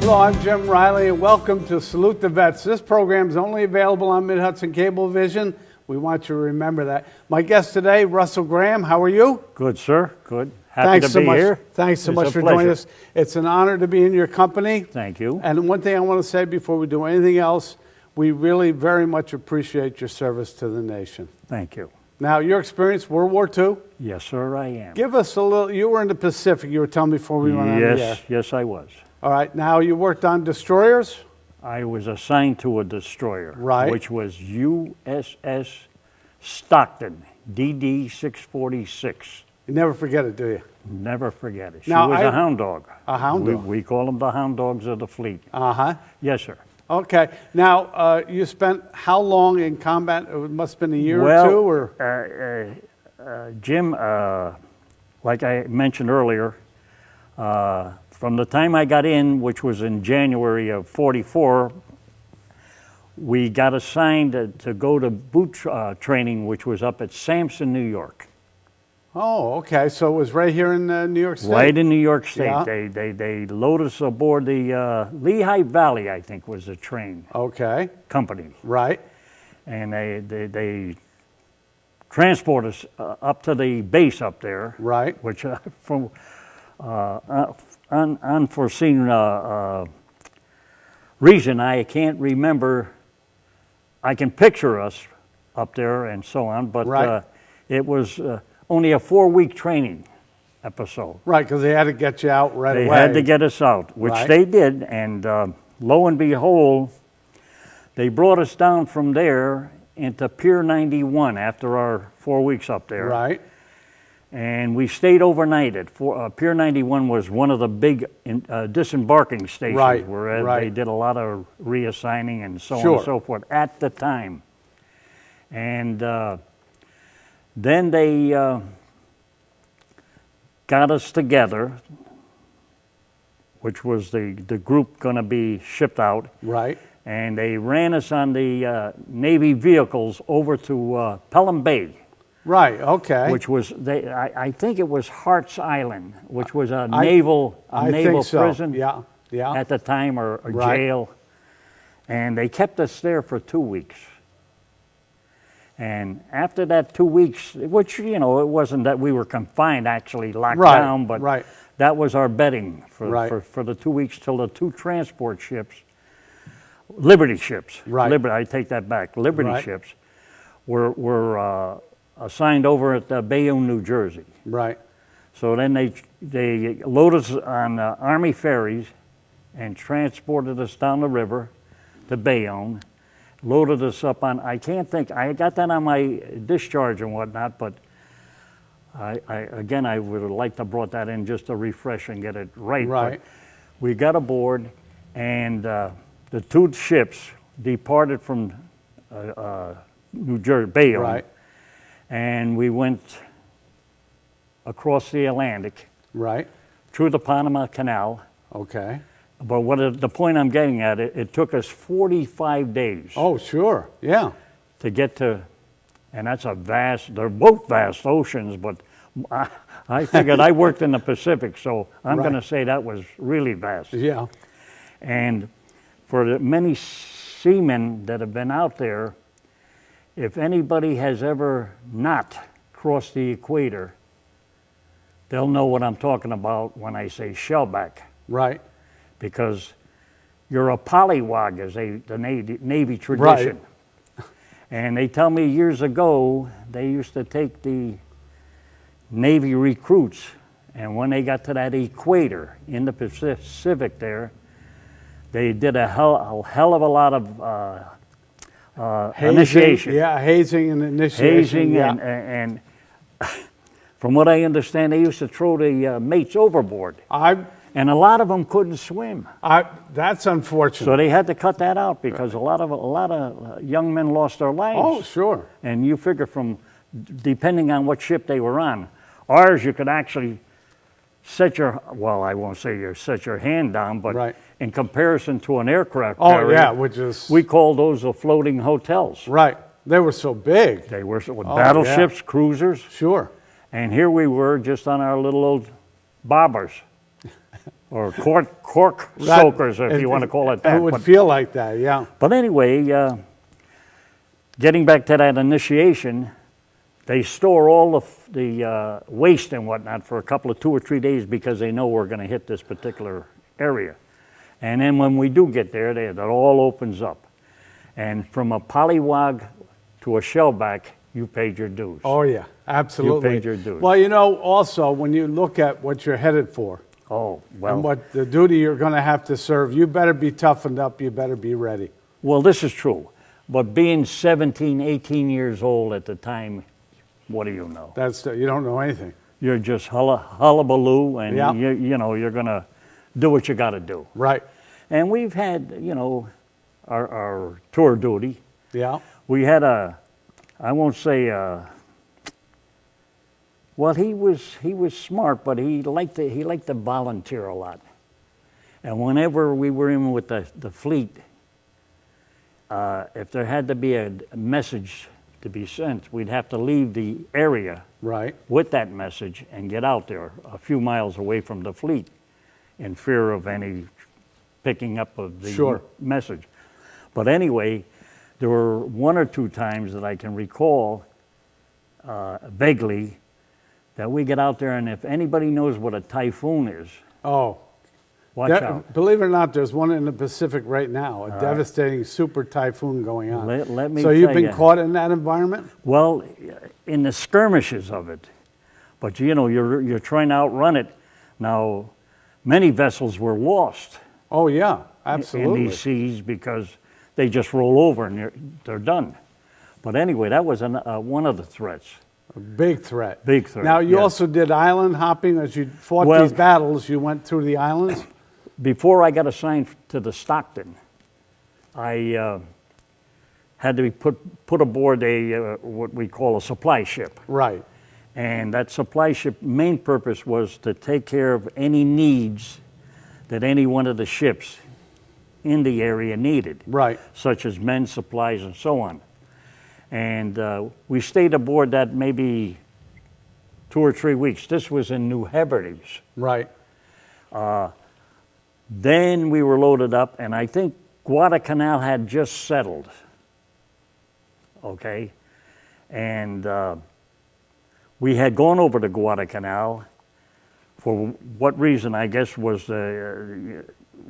Hello, I'm Jim Riley, and welcome to Salute the Vets. This program is only available on Mid-Hudson Cablevision. We want you to remember that. My guest today, Russell Graham. How are you? Good, sir. Good. Happy to be here. Thanks so much for joining us. It's an honor to be in your company. Thank you. And one thing I want to say before we do anything else, we really very much appreciate your service to the nation. Thank you. Now, your experience, World War II? Yes, sir, I am. Give us a little, you were in the Pacific, you were telling me before we went on the air. Yes, I was. All right, now you worked on destroyers? I was assigned to a destroyer, right, which was USS Stockton, DD 646. You never forget it, do you? Never forget it. She now, was a hound dog. A hound dog? We call them the hound dogs of the fleet. Uh-huh. Yes, sir. Okay. Now, you spent how long in combat? It must have been a year or two? Or? Jim, like I mentioned earlier, from the time I got in, which was in January of '44, we got assigned to go to boot training, which was up at Sampson, New York. Oh, okay. So it was right here in New York State? Right in New York State. Yeah. They loaded us aboard the Lehigh Valley, I think, was the train company. Right. And they transport us up to the base up there. Right. Which from unforeseen reason, I can't remember. I can picture us up there and so on, but it was only a 4-week training episode. Right, because they had to get you out right away. They had to get us out, which they did, and lo and behold, they brought us down from there into Pier 91 after our 4 weeks up there. Right. And we stayed overnight at Pier 91 was one of the big disembarking stations where they did a lot of reassigning and so on and so forth at the time. And then they got us together, which was the group going to be shipped out. Right. And they ran us on the Navy vehicles over to Pelham Bay. Right, okay. Which was, I think it was Hart's Island, which was a naval prison at the time, or jail. And they kept us there for 2 weeks. And after that 2 weeks, which, you know, it wasn't that we were confined, actually locked down, but that was our bedding for the 2 weeks till the 2 transport ships, Liberty ships, I take that back, Liberty ships, were assigned over at Bayonne, New Jersey. Right. So then they loaded us on Army ferries and transported us down the river to Bayonne, loaded us up on, I can't think, I got that on my discharge and whatnot, but I would have liked to have brought that in just to refresh and get it right. But we got aboard, and the 2 ships departed from New Jersey, Bayonne. Right. And we went across the Atlantic, through the Panama Canal. Okay. But the point I'm getting at, it took us 45 days. Oh, sure, yeah. To get to, and that's a they're both vast oceans, but I figured I worked in the Pacific, so I'm going to say that was really vast. Yeah. And for the many seamen that have been out there, if anybody has ever not crossed the equator, they'll know what I'm talking about when I say shellback. Right. Because you're a pollywog, as the Navy tradition. Right. And they tell me years ago, they used to take the Navy recruits, and when they got to that equator in the Pacific there, they did a hell of a lot of initiation. Yeah, hazing and initiation. Hazing and from what I understand, they used to throw the mates overboard. And a lot of them couldn't swim. That's unfortunate. So they had to cut that out because a lot of young men lost their lives. Oh, sure. And you figure depending on what ship they were on, ours you could actually set I won't say you set your hand down, but in comparison to an aircraft carrier, which is... We call those the floating hotels. Right. They were so big. They were with battleships, cruisers. Sure. And here we were just on our little old bobbers. or cork soakers, if you want to call it that. It would feel like that, yeah. But anyway, getting back to that initiation, they store all the waste and whatnot for a couple of 2 or 3 days because they know we're going to hit this particular area. And then when we do get there, it all opens up. And from a pollywog to a shellback, you paid your dues. Oh, yeah, absolutely. You paid your dues. Well, you know, also, when you look at what you're headed for, and what the duty you're going to have to serve, you better be toughened up, you better be ready. Well, this is true. But being 17, 18 years old at the time, what do you know? You don't know anything. You're just hullabaloo, and you know, you're going to do what you got to do. Right. And we've had, you know, our tour duty. Yeah. We had I won't say, well, he was smart, but he liked to volunteer a lot. And whenever we were in with the fleet, if there had to be a message to be sent, we'd have to leave the area with that message and get out there a few miles away from the fleet in fear of any picking up of the message. But anyway, there were 1 or 2 times that I can recall vaguely that we get out there, and if anybody knows what a typhoon is, watch out. Believe it or not, there's one in the Pacific right now, a devastating super typhoon going on. Let me so tell you've been caught in that environment? Well, in the skirmishes of it, but you know, you're trying to outrun it. Now, many vessels were lost. Oh yeah, absolutely. In these seas because they just roll over and they're done. But anyway, that was one of the threats. A big threat. Big threat. Now, you also did island hopping as you fought these battles. You went through the islands? Before I got assigned to the Stockton, I had to be put aboard what we call a supply ship. Right. And that supply ship main purpose was to take care of any needs that any one of the ships in the area needed. Right. Such as men, supplies, and so on. And we stayed aboard that maybe 2 or 3 weeks. This was in New Hebrides. Right. Then we were loaded up, and I think Guadalcanal had just settled. Okay? And we had gone over to Guadalcanal. For what reason, I guess, was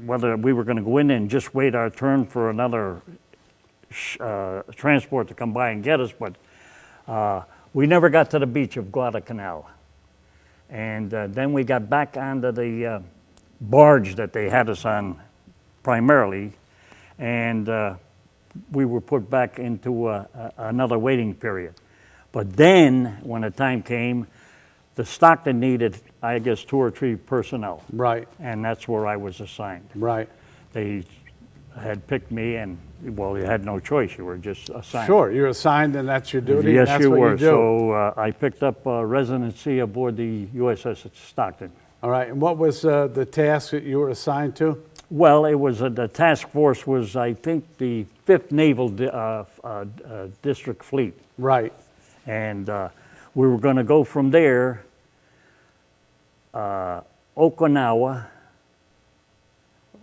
whether we were going to go in and just wait our turn for another transport to come by and get us, but we never got to the beach of Guadalcanal. And then we got back onto the barge that they had us on primarily, and we were put back into another waiting period. But then, when the time came, the Stockton needed, I guess, 2 or 3 personnel. Right. And that's where I was assigned. Right. They had picked me, and, well, you had no choice. You were just assigned. Sure, you're assigned, and that's your duty. Yes, and that's you what were. You do. So I picked up a residency aboard the USS Stockton. All right, and what was the task that you were assigned to? Well, it was the task force was, I think, the 5th Naval District Fleet. Right. And we were going to go from there, Okinawa,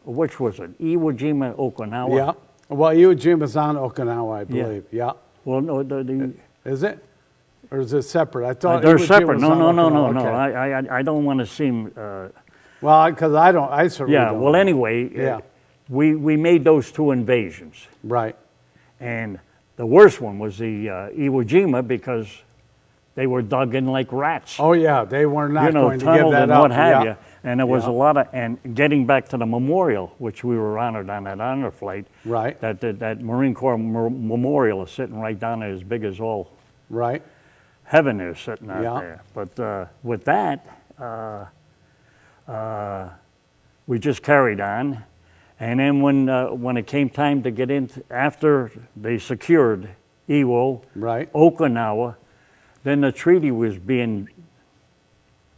which was it? Iwo Jima, Okinawa? Yeah. Well, Iwo Jima's on Okinawa, I believe. Yeah. Well, no, is it? Or is it separate? I thought they're Iwo separate. Jima's No. okay. I don't want to seem. Well, because I certainly don't. Well, anyway, we made those 2 invasions. Right. And the worst one was the Iwo Jima because they were dug in like rats. Oh yeah, they were not going to give tunneled that and up. what have you. And there was a lot of, and getting back to the memorial, which we were honored on that honor flight. Right. That Marine Corps memorial is sitting right down there, as big as all. Right. Heaven is sitting out there. But with that, we just carried on. And then when it came time to get in, after they secured Iwo, Okinawa, then the treaty was being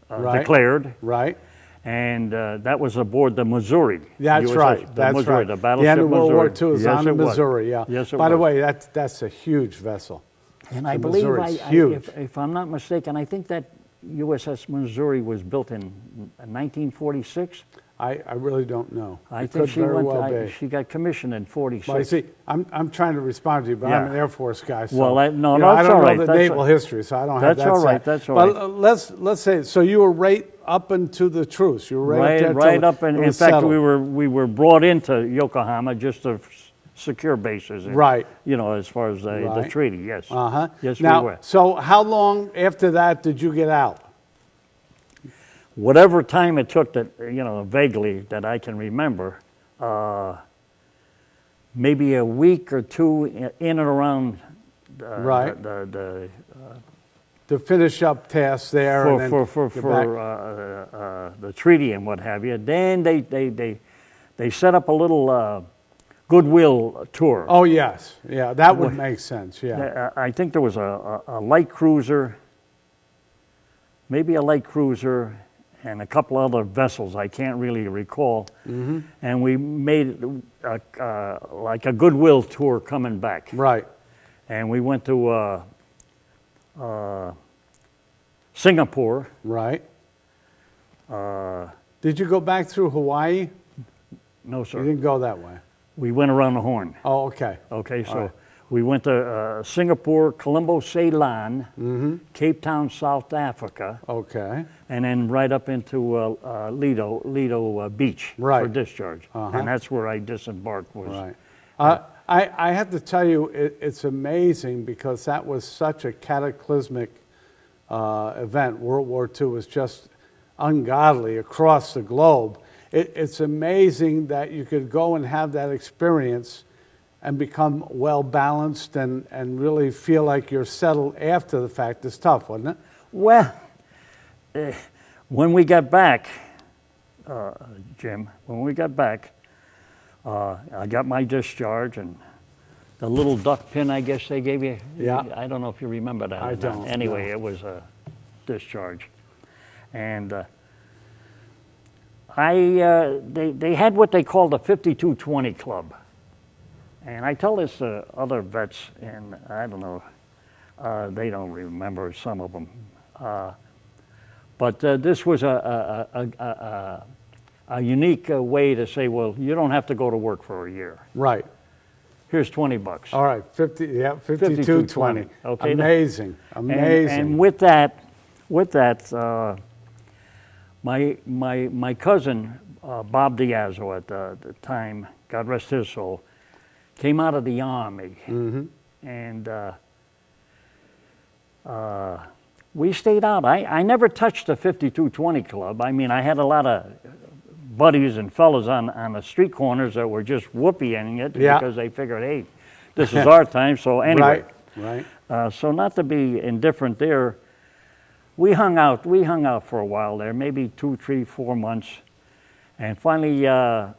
declared. Right. And that was aboard the Missouri. That's USS, right. The Missouri, the battleship the end of World Missouri. War II is on the Missouri, yeah. Yes, it By the was. way, that's a huge vessel. And I The believe, Missouri's huge. if I'm not mistaken, I think that USS Missouri was built in 1946. I really don't know. I It think could she very went. well be. She got commissioned in '46. Well, you see, I'm trying to respond to you, but I'm Yeah. an Air Force guy. So, Well, no, you know, that's I don't all know right. the That's naval all- history, so I don't have That's that all right. side. That's all but right. let's say, so you were right up into the truce. You were right up there. Right till up, and it in was fact, settled. we were brought into Yokohama just to secure bases. And, Right. You know, as far as the Right. treaty, yes. Uh-huh. Yes, Now, we were. so how long after that did you get out? Whatever time it took, that vaguely that I can remember, maybe a week or two in and around Right. the To finish up tasks there and then for get back. the treaty and what have you. Then they set up a little goodwill tour. Oh, yes. Yeah, that would make sense, yeah. I think there was a light cruiser, maybe a light cruiser, and a couple other vessels I can't really recall. Mm-hmm. And we made like a goodwill tour coming back. Right. And we went to Singapore. Right. Did you go back through Hawaii? No, You sir. didn't go that way. We went around the Horn. Oh, okay. Okay, so right. we went to Singapore, Colombo, Ceylon, Mm-hmm. Cape Town, South Africa, Okay. and then right up into Lido Beach for Right. discharge. Uh-huh. And that's where I disembarked. Right. I have to tell you, it's amazing because that was such a cataclysmic event. World War II was just ungodly across the globe. It's amazing that you could go and have that experience and become well-balanced and really feel like you're settled after the fact. It's tough, wasn't it? Well, when we got back, Jim, when we got back, I got my discharge and the little duck pin, I guess they gave you. Yeah. I don't know if you remember that. I or not. don't, Anyway, no. it was a discharge. And they had what they called a 5220 club. And I tell this to other vets, and I don't know, they don't remember, some of them. But this was a unique way to say, well, you don't have to go to work for a year. Right. Here's $20. All right. 5220. Okay. Amazing. Amazing. And with that, my cousin Bob Diazzo at the time, God rest his soul, came out of the Army, Mm-hmm. and we stayed out. I never touched the 5220 club. I mean, I had a lot of buddies and fellas on the street corners that were just whooping it Yeah. because they figured, hey, this is our time. So anyway, Right. so not to be indifferent there, we hung out for a while there, maybe 2, 3, 4 months, and finally I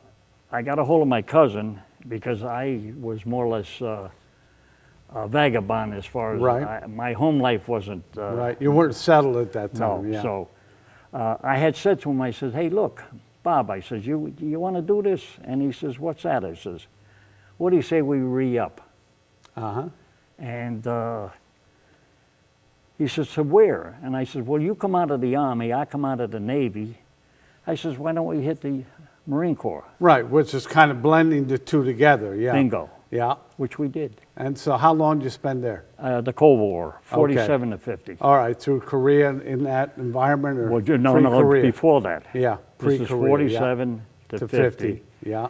got a hold of my cousin because I was more or less a vagabond as far as Right. my home life wasn't. Right. You weren't settled at that No, time. Yeah. so I had said to him, I said, hey, look, Bob, I says, you want to do this? And he says, what's that? I says, what do you say we re-up? Uh-huh. And he says, to where? And I said, well, you come out of the Army, I come out of the Navy. I says, why don't we hit the Marine Corps? Right, which is kind of blending the two together. Yeah. Bingo. Yeah. Which we did. And so how long did you spend there? The Cold War, 47 to 50. All right, through Korea in that environment or Well, no, pre-Korea? before that. Yeah, This is pre-Korea. 47 yeah. to 50. Yeah.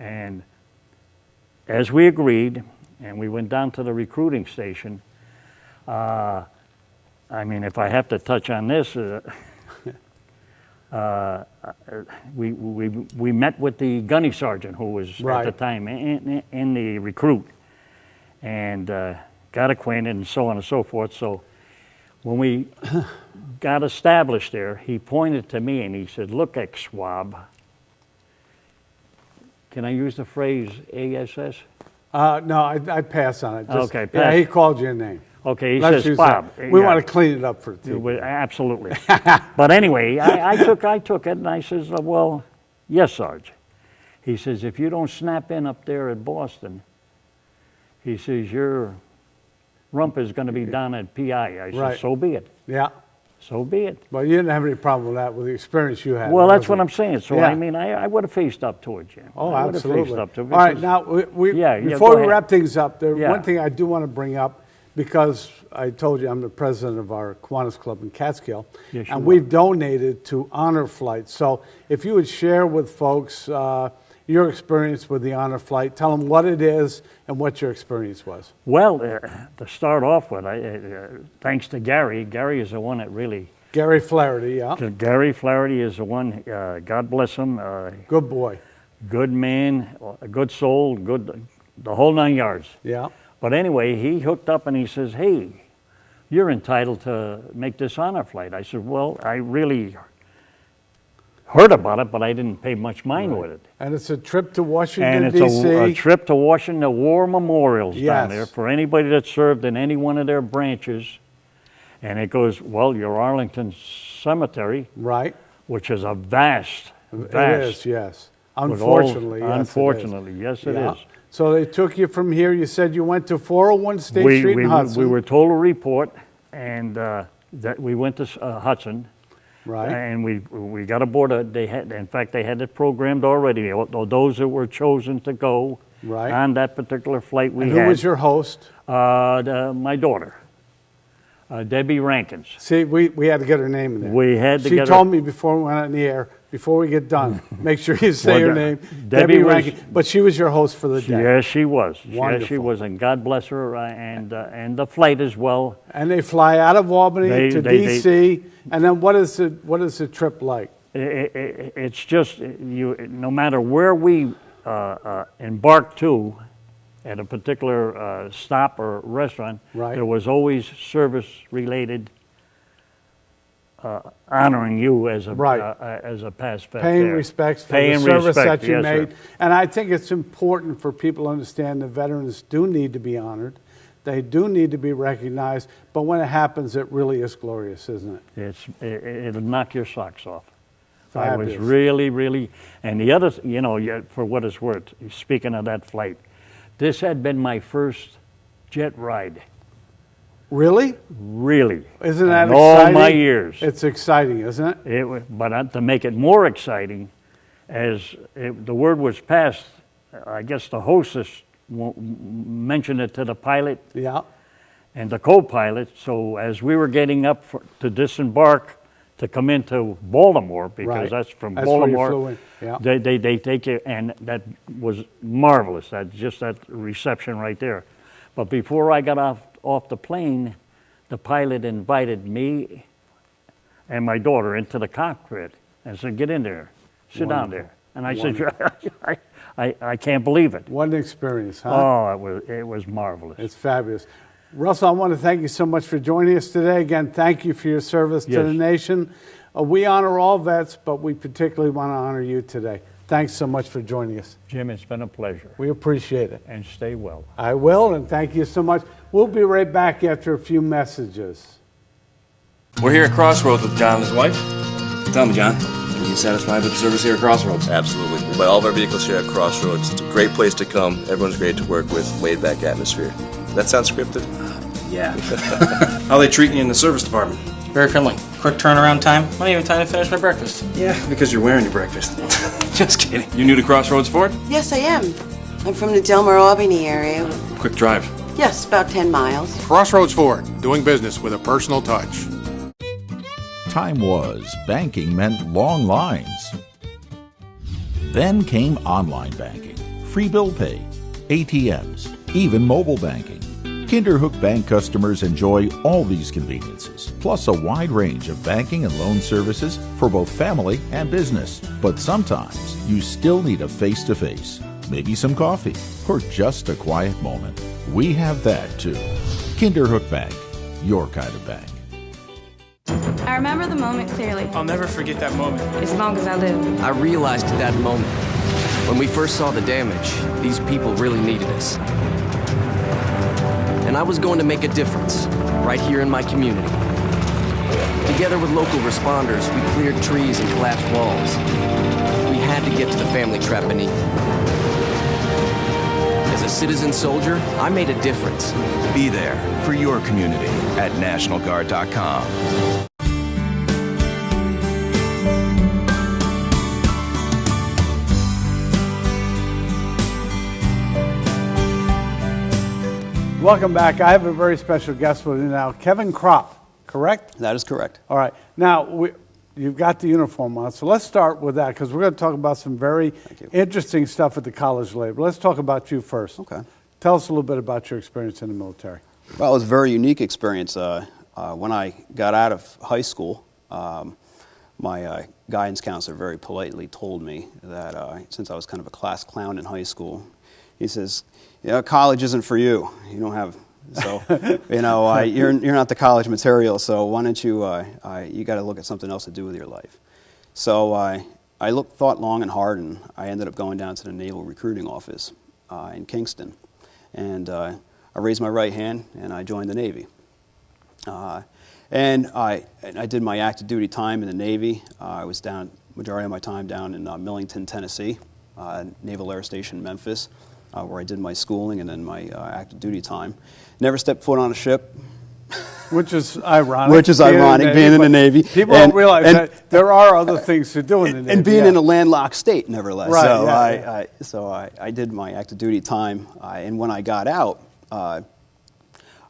And as we agreed, and we went down to the recruiting station, I mean, if I have to touch on this, we met with the gunny sergeant who was Right. at the time in the recruit, and got acquainted and so on and so forth. So when we got established there, he pointed to me and he said, look, ex-swab. Can I use the phrase ASS? No, I'd pass on it. Just, Okay, Yeah, pass. he called you a name. Okay, he Let's says use Bob. that. We Yeah. want to clean it up for TV. Absolutely. But anyway, I took it, and I says, well, yes, Sarge. He says, if you don't snap in up there at Boston, he says, your rump is going to be down at PI. I said, Right. so be it. Yeah. so be it. Well, you didn't have any problem with that, with the experience you had. Well, that's what I'm saying. So, Yeah. I mean, I would have faced up to it, Jim. Oh, I would absolutely. have faced up to it. All right, now, before we wrap things up, there's one thing I do want to bring up, because I told you I'm the president of our Kiwanis Club in Catskill, yes, and we've donated to Honor Flight. So if you would share with folks your experience with the Honor Flight, tell them what it is and what your experience was. Well, to start off with, thanks to Gary. Gary is the one that really... Gary Flaherty, yeah. Gary Flaherty is the one, God bless him. Good boy. Good man, a good soul, the whole 9 yards. Yeah. But anyway, he hooked up and he says, hey, you're entitled to make this Honor Flight. I said, well, I really heard about it, but I didn't pay much mind with it. And it's a trip to Washington, and D.C. it's a trip to Washington, the war memorials down Yes. there for anybody that served in any one of their branches. And it goes, well, your Arlington Cemetery, right, which is a vast. It is, yes. Unfortunately, yes, it is. So they took you from here. You said you went to 401 State Street in Hudson. We were told to report, and that we went to Hudson. Right. And we got aboard. In fact, they had it programmed already. Those that were chosen to go on that particular flight we had. Who was your host? My daughter. Debbie Rankins. See, we had to get her name in there. We had to She get her. told me before we went on the air, before we get done, make sure you say her name. Debbie Rankins. But she was your host for the day. Yes, she was. Wonderful. Yes, she was, and God bless her, and the flight as well. And they fly out of Albany to D.C., and then what is the trip like? It's just, no matter where we embarked to, at a particular stop or restaurant, there was always service-related honoring you as a past vet. Paying respects for the service that you made. Sir. And I think it's important for people to understand that veterans do need to be honored. They do need to be recognized. But when it happens, it really is glorious, isn't it? It'll knock your socks off. Fabulous. I was really, and the other, for what it's worth, speaking of that flight, this had been my first jet ride. Really? Really. Isn't that in exciting? All my years. It's exciting, isn't it? But to make it more exciting, the word was passed, I guess the hostess mentioned it to the pilot and the co-pilot. So as we were getting up to disembark to come into Baltimore, because that's from Baltimore, they take you, and that was marvelous. That reception right there. But before I got off the plane, the pilot invited me and my daughter into the cockpit and said, "Get in there, sit down there." And I said, I can't believe it. What an experience, huh? Oh, it was marvelous. It's fabulous. Russell, I want to thank you so much for joining us today. Again, thank you for your service to the nation. We honor all vets, but we particularly want to honor you today. Thanks so much for joining us. Jim, it's been a pleasure. We appreciate it. And stay well. I will, and thank you so much. We'll be right back after a few messages. We're here at Crossroads with John and his wife. Tell me, John, are you satisfied with the service here at Crossroads? Absolutely. We buy all of our vehicles here at Crossroads. It's a great place to come. Everyone's great to work with. Laid-back atmosphere. That sound scripted? Yeah. How are they treating you in the service department? Very friendly. Quick turnaround time. Not even time to finish my breakfast. Yeah, because you're wearing your breakfast. Just kidding. You new to Crossroads Ford? Yes, I am. I'm from the Delmar, Albany area. Quick drive. Yes, about 10 miles. Crossroads Ford, doing business with a personal touch. Time was, banking meant long lines. Then came online banking, free bill pay, ATMs, even mobile banking. Kinderhook Bank customers enjoy all these conveniences, plus a wide range of banking and loan services for both family and business. But sometimes you still need a face-to-face, maybe some coffee, or just a quiet moment. We have that too. Kinderhook Bank, your kind of bank. I remember the moment clearly. I'll never forget that moment. As long as I live. I realized at that moment, when we first saw the damage, these people really needed us. And I was going to make a difference, right here in my community. Together with local responders, we cleared trees and collapsed walls. We had to get to the family trapped beneath. As a citizen soldier, I made a difference. Be there for your community at NationalGuard.com. Welcome back. I have a very special guest with me now, Kevin Kropp, correct? That is correct. All right. Now, you've got the uniform on, so let's start with that because we're going to talk about some very interesting stuff at the college level. Let's talk about you first. Okay. Tell us a little bit about your experience in the military. Well, it was a very unique experience. When I got out of high school, my guidance counselor very politely told me that since I was kind of a class clown in high school, he says, college isn't for you. You don't have, so, you're not the college material, so why don't you, you got to look at something else to do with your life. So I thought long and hard, and I ended up going down to the Naval Recruiting Office in Kingston. And I raised my right hand, and I joined the Navy. And I did my active duty time in the Navy. I was down, majority of my time down in Millington, Tennessee, Naval Air Station, Memphis, where I did my schooling and then my active duty time. Never stepped foot on a ship. Which is ironic. Which is ironic, being in the Navy. People don't realize that there are other things to do in the Navy. And being in a landlocked state, nevertheless. Right, So I did my active duty time, and when I got out, I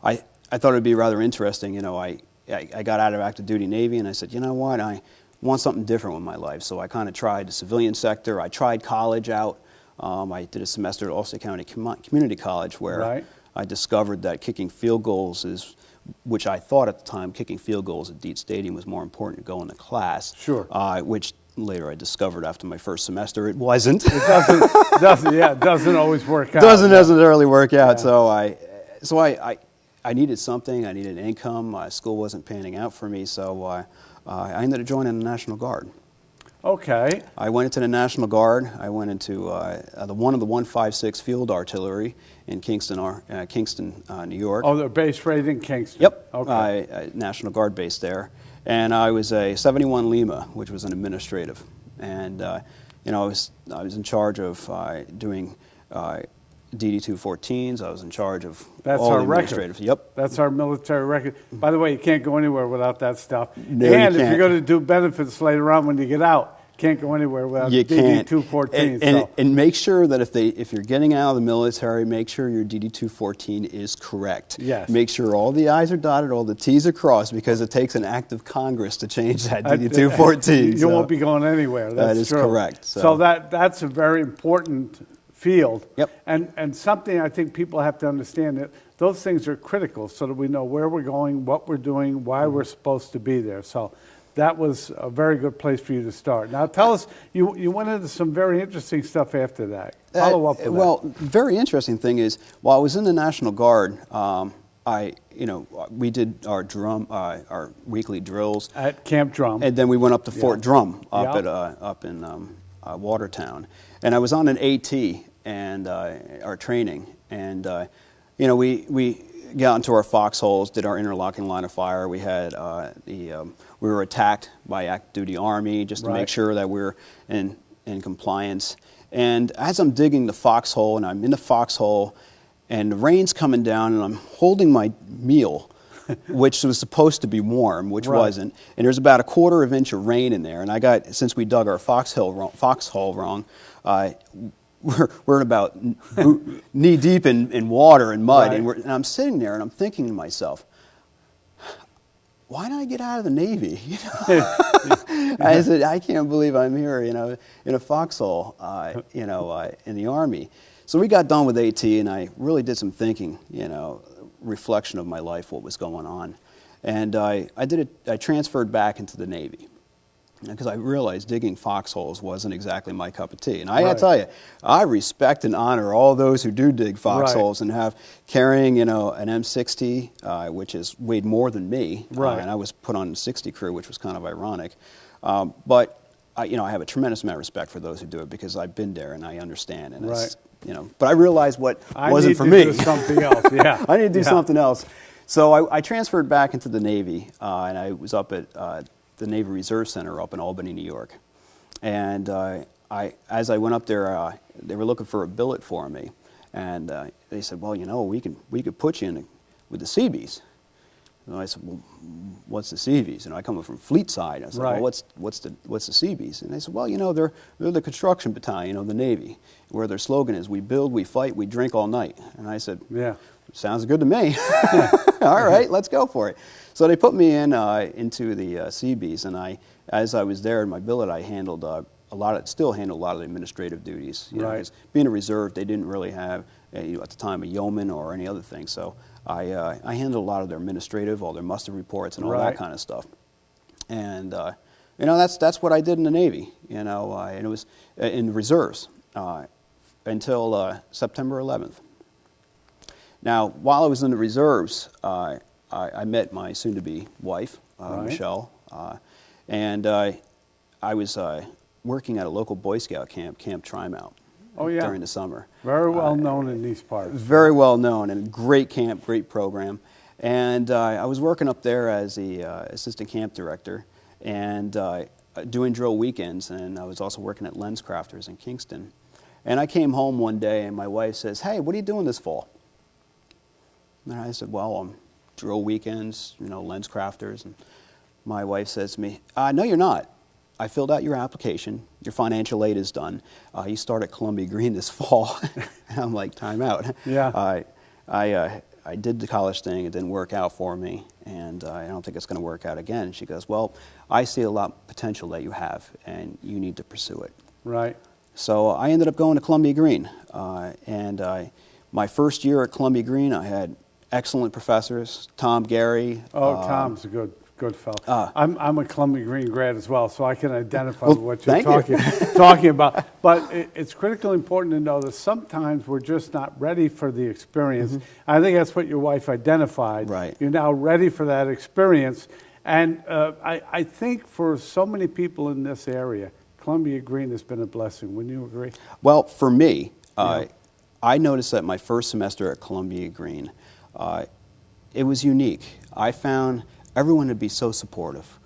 thought it would be rather interesting. I got out of active duty Navy, and I said, you know what, I want something different with my life. So I kind of tried the civilian sector. I tried college out. I did a semester at Allstate County Community College where I discovered that kicking field goals is, which I thought at the time, kicking field goals at Dietz Stadium was more important to go into class. Sure. Which later I discovered after my first semester it wasn't. It doesn't always work out. Doesn't necessarily work out. Yeah. So I needed something. I needed income. School wasn't panning out for me, so I ended up joining the National Guard. Okay. I went into the National Guard. I went into one of the 156 Field Artillery in Kingston, New York. Oh, they're based right in Kingston. Yep. Okay. National Guard base there, and I was a 71 Lima, which was an administrative, and I was in charge of doing DD-214s. I was in charge of all the administrative. Yep. That's our military record. By the way, you can't go anywhere without that stuff. No, and you if you're going to do benefits later on when you get out, can't go anywhere without DD-214. And make sure that if you're getting out of the military, make sure your DD-214 is correct. Yes. Make sure all the I's are dotted, all the T's are crossed, because it takes an act of Congress to change that DD-214. You won't be going anywhere. That is true. Correct. So that's a very important field. Yep. And something I think people have to understand, that those things are critical so that we know where we're going, what we're doing, why we're supposed to be there. So that was a very good place for you to start. Now tell us, you went into some very interesting stuff after that. Follow up with Well, very interesting thing is, while I was in the National Guard, we did our weekly drills at Camp Drum, and then we went up to Fort Drum up in Watertown, and I was on an AT and our training, and we got into our foxholes, did our interlocking line of fire. We had we were attacked by active duty Army just to make sure that we're in compliance. And as I'm digging the foxhole, and I'm in the foxhole, and the rain's coming down, and I'm holding my meal, which was supposed to be warm, which wasn't. And there's about a 1/4 inch of rain in there. And since we dug our foxhole wrong, we're about knee deep in water and mud. And I'm sitting there and I'm thinking to myself, why did I get out of the Navy? I said, I can't believe I'm here, in a foxhole, in the Army. So we got done with AT, and I really did some thinking, reflection of my life, what was going on. And I transferred back into the Navy because I realized digging foxholes wasn't exactly my cup of tea. And I gotta tell you, I respect and honor all those who do dig foxholes and have carrying, an M60, which is weighed more than me. And I was put on the 60 crew, which was kind of ironic. But I have a tremendous amount of respect for those who do it because I've been there and I understand. And it's, but I realized what wasn't for me. I need to do something else. Yeah, I need to do something else. So I transferred back into the Navy, and I was up at the Navy Reserve Center up in Albany, New York. And as I went up there, they were looking for a billet for me, and they said, "Well, we could put you in with the Seabees." And I said, "Well, what's the Seabees?" And I come from Fleet Side. I said, "Well, what's the Seabees?" And they said, "Well, they're the construction battalion of the Navy, where their slogan is, we build, we fight, we drink all night." And I said, sounds good to me. All right, let's go for it. So they put me into the Seabees, and as I was there in my billet, I handled still handle a lot of the administrative duties. You know, 'cause being a reserve, they didn't really have, at the time, a yeoman or any other thing. So I handled a lot of their administrative, all their muster reports, and all that kind of stuff. And that's what I did in the Navy. And it was in the reserves until September 11th. Now, while I was in the reserves, I met my soon-to-be wife, Michelle, and I was working at a local Boy Scout camp, Camp Trimount, during the summer. Very well known in these parts. Very well known, and great camp, great program. And I was working up there as the assistant camp director and doing drill weekends, and I was also working at Lens Crafters in Kingston. And I came home one day, and my wife says, "Hey, what are you doing this fall?" And I said, "Well, drill weekends, Lens Crafters." And my wife says to me, "No, you're not. I filled out your application. Your financial aid is done. You start at Columbia Green this fall." And I'm like, time out. Yeah. I did the college thing. It didn't work out for me, and I don't think it's going to work out again. She goes, "Well, I see a lot of potential that you have, and you need to pursue it." Right. So I ended up going to Columbia Green, and my first year at Columbia Green, I had excellent professors. Tom Gary. Tom's a good fellow. I'm a Columbia Green grad as well, so I can identify with what you're talking about. But it's critically important to know that sometimes we're just not ready for the experience. Mm-hmm. I think that's what your wife identified. Right. You're now ready for that experience. And I think for so many people in this area, Columbia Green has been a blessing. Wouldn't you agree? Well, for me, I noticed that my first semester at Columbia Green, it was unique. I found everyone to be so supportive.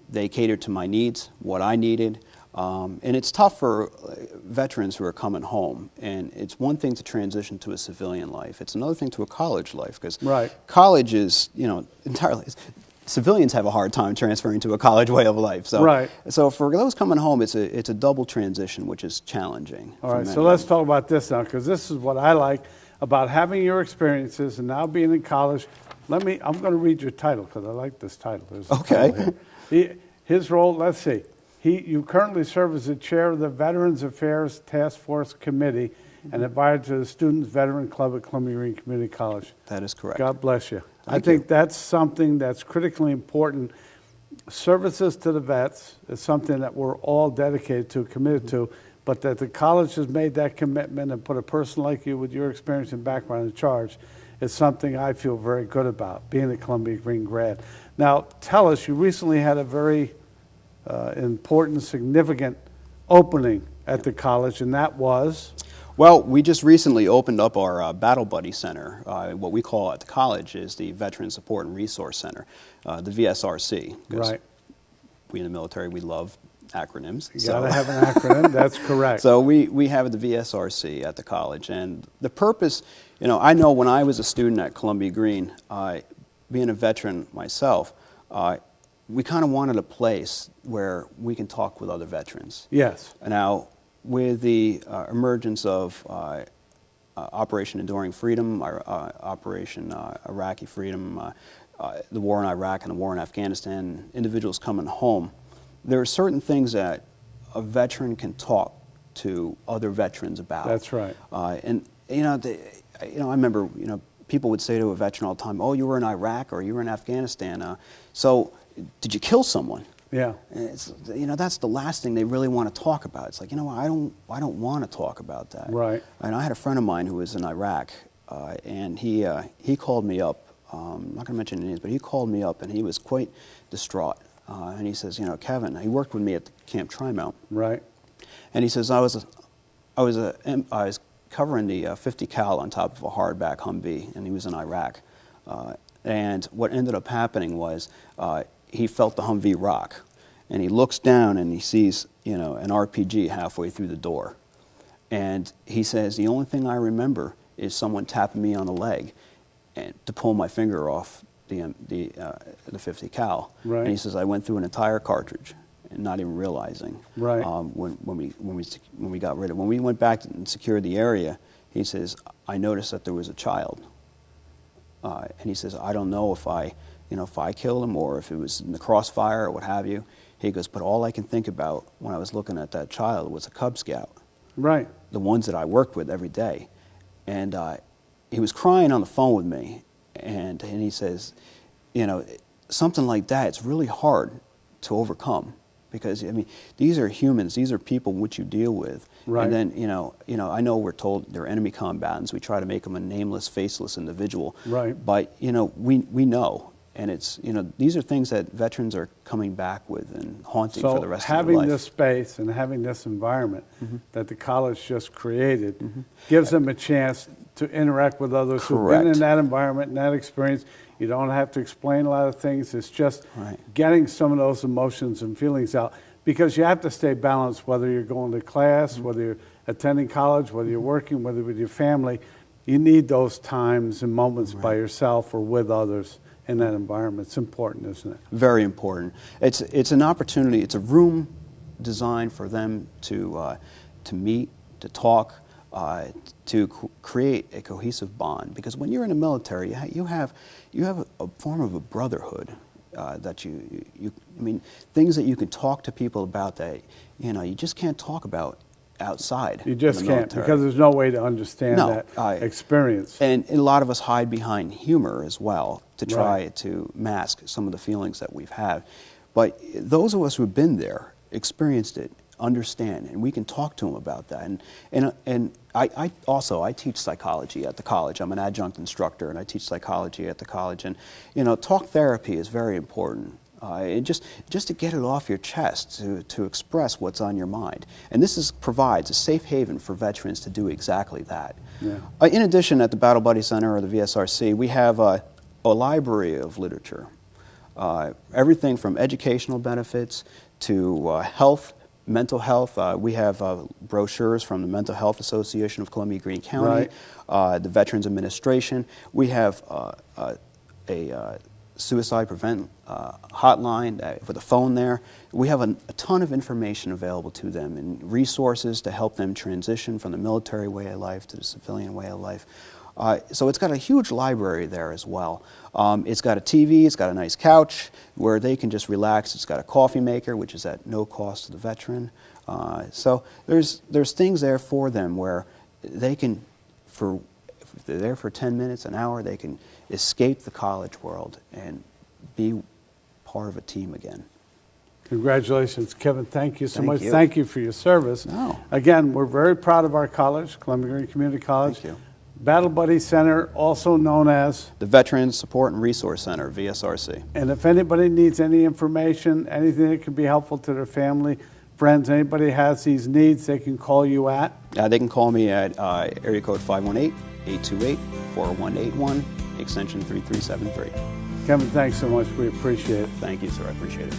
They catered to my needs, what I needed, and it's tough for veterans who are coming home. And it's one thing to transition to a civilian life. It's another thing to a college life, because college is, entirely. Civilians have a hard time transferring to a college way of life. So, so for those coming home, it's a double transition, which is challenging. All right, so let's talk about this now, because this is what I like about having your experiences and now being in college. I'm going to read your title, because I like this title. Okay. His role, let's see. You currently serve as the chair of the Veterans Affairs Task Force Committee and advisor to the Students Veteran Club at Columbia Green Community College. That is correct. God bless you. I Thank think you. that's something that's critically important. Services to the vets is something that we're all dedicated to, committed to, but that the college has made that commitment and put a person like you with your experience and background in charge is something I feel very good about, being a Columbia Green grad. Now, tell us, you recently had a very important, significant opening at the college, and that was? Well, we just recently opened up our Battle Buddy Center. What we call at the college is the Veteran Support and Resource Center, the VSRC. Right. We in the military, we love acronyms. You got to have an acronym, that's correct. So we have the VSRC at the college, and the purpose, I know when I was a student at Columbia Green, being a veteran myself, we kind of wanted a place where we can talk with other veterans. Yes. Now, with the emergence of Operation Enduring Freedom, Operation Iraqi Freedom, the war in Iraq and the war in Afghanistan, individuals coming home, there are certain things that a veteran can talk to other veterans about. That's right. And I remember people would say to a veteran all the time, "Oh, you were in Iraq or you were in Afghanistan. So did you kill someone?" Yeah. And that's the last thing they really want to talk about. It's like, I don't want to talk about that. Right. And I had a friend of mine who was in Iraq, and he called me up. I'm not going to mention any names, but he called me up, and he was quite distraught. And he says, Kevin, he worked with me at Camp Trimount. Right. And he says, I was covering the 50 cal on top of a hardback Humvee, and he was in Iraq. And what ended up happening was he felt the Humvee rock, and he looks down and he sees, an RPG halfway through the door. And he says, the only thing I remember is someone tapping me on the leg and to pull my finger off the 50 cal. Right. And he says, I went through an entire cartridge and not even realizing. Right. When we got rid of, when we went back and secured the area, he says, I noticed that there was a child And he says, I don't know if I killed him or if it was in the crossfire or what have you. He goes, but all I can think about when I was looking at that child was a Cub Scout. Right. The ones that I worked with every day. And he was crying on the phone with me, and he says, something like that, it's really hard to overcome, because, I mean, these are humans, these are people which you deal with. Right. And then, I know we're told they're enemy combatants. We try to make them a nameless, faceless individual. Right. But, we know. And it's, these are things that veterans are coming back with and haunting for the rest of their life. So having this space and having this environment that the college just created gives them a chance to interact with others who've been in that environment and that experience. You don't have to explain a lot of things. It's just getting some of those emotions and feelings out, because you have to stay balanced, whether you're going to class, whether you're attending college, whether you're working, whether with your family. You need those times and moments by yourself or with others in that environment. It's important, isn't it? Very important. It's an opportunity. It's a room designed for them to meet, to talk, to create a cohesive bond. Because when you're in the military, you have a form of a brotherhood that I mean, things that you can talk to people about that you just can't talk about outside. You just can't, because there's no way to understand that experience. And a lot of us hide behind humor as well to try to mask some of the feelings that we've had. But those of us who've been there, experienced it, understand, and we can talk to them about that. And I teach psychology at the college. I'm an adjunct instructor, and I teach psychology at the college. And talk therapy is very important. Just to get it off your chest, to express what's on your mind. And this provides a safe haven for veterans to do exactly that. Yeah. In addition, at the Battle Buddy Center or the VSRC, we have a library of literature. Everything from educational benefits to health, mental health. We have brochures from the Mental Health Association of Columbia Greene County, the Veterans Administration. We have a suicide prevent hotline with a phone there. We have a ton of information available to them and resources to help them transition from the military way of life to the civilian way of life. So it's got a huge library there as well. It's got a TV, it's got a nice couch where they can just relax. It's got a coffee maker, which is at no cost to the veteran. So there's things there for them where they can, if they're there for 10 minutes, an hour, they can escape the college world and be part of a team again. Congratulations, Kevin. Thank you so much. You. Thank you for your service. No. Again, we're very proud of our college, Columbia Greene Community College. Thank you. Battle Buddy Center, also known as the Veterans Support and Resource Center, VSRC. And if anybody needs any information, anything that could be helpful to their family, friends, anybody has these needs, they can call you at? They can call me at area code 518-828-4181, extension 3373. Kevin, thanks so much. We appreciate it. Thank you, sir. I appreciate it.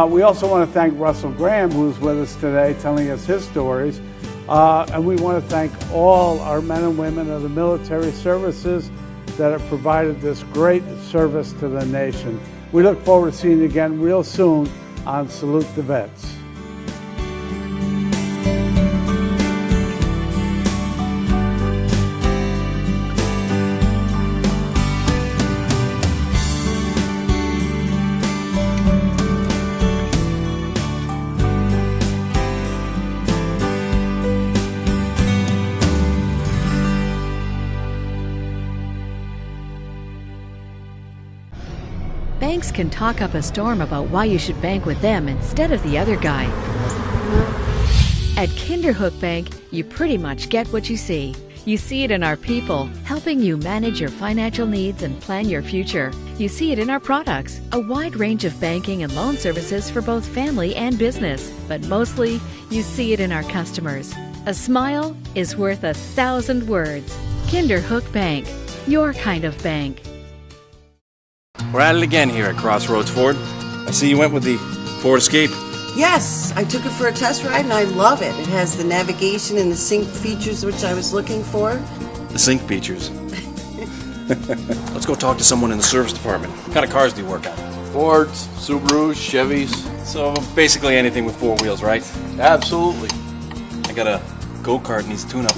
We also want to thank Russell Graham, who's with us today, telling us his stories. And we want to thank all our men and women of the military services that have provided this great service to the nation. We look forward to seeing you again real soon on Salute the Vets. Banks can talk up a storm about why you should bank with them instead of the other guy. At Kinderhook Bank, you pretty much get what you see. You see it in our people, helping you manage your financial needs and plan your future. You see it in our products, a wide range of banking and loan services for both family and business. But mostly, you see it in our customers. A smile is worth 1,000 words. Kinderhook Bank, your kind of bank. We're at it again here at Crossroads Ford. I see you went with the Ford Escape. Yes, I took it for a test ride and I love it. It has the navigation and the sync features which I was looking for. The sync features. Let's go talk to someone in the service department. What kind of cars do you work on? Fords, Subarus, Chevys. So basically anything with four wheels, right? Absolutely. I got a go-kart needs a tune-up.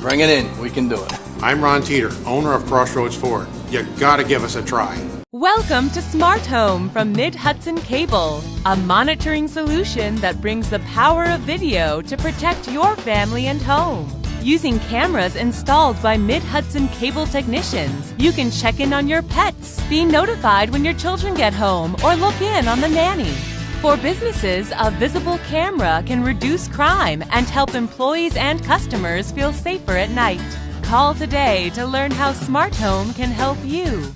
Bring it in. We can do it. I'm Ron Teeter, owner of Crossroads Ford. You gotta give us a try. Welcome to Smart Home from Mid-Hudson Cable, a monitoring solution that brings the power of video to protect your family and home. Using cameras installed by Mid-Hudson Cable technicians, you can check in on your pets, be notified when your children get home, or look in on the nanny. For businesses, a visible camera can reduce crime and help employees and customers feel safer at night. Call today to learn how Smart Home can help you.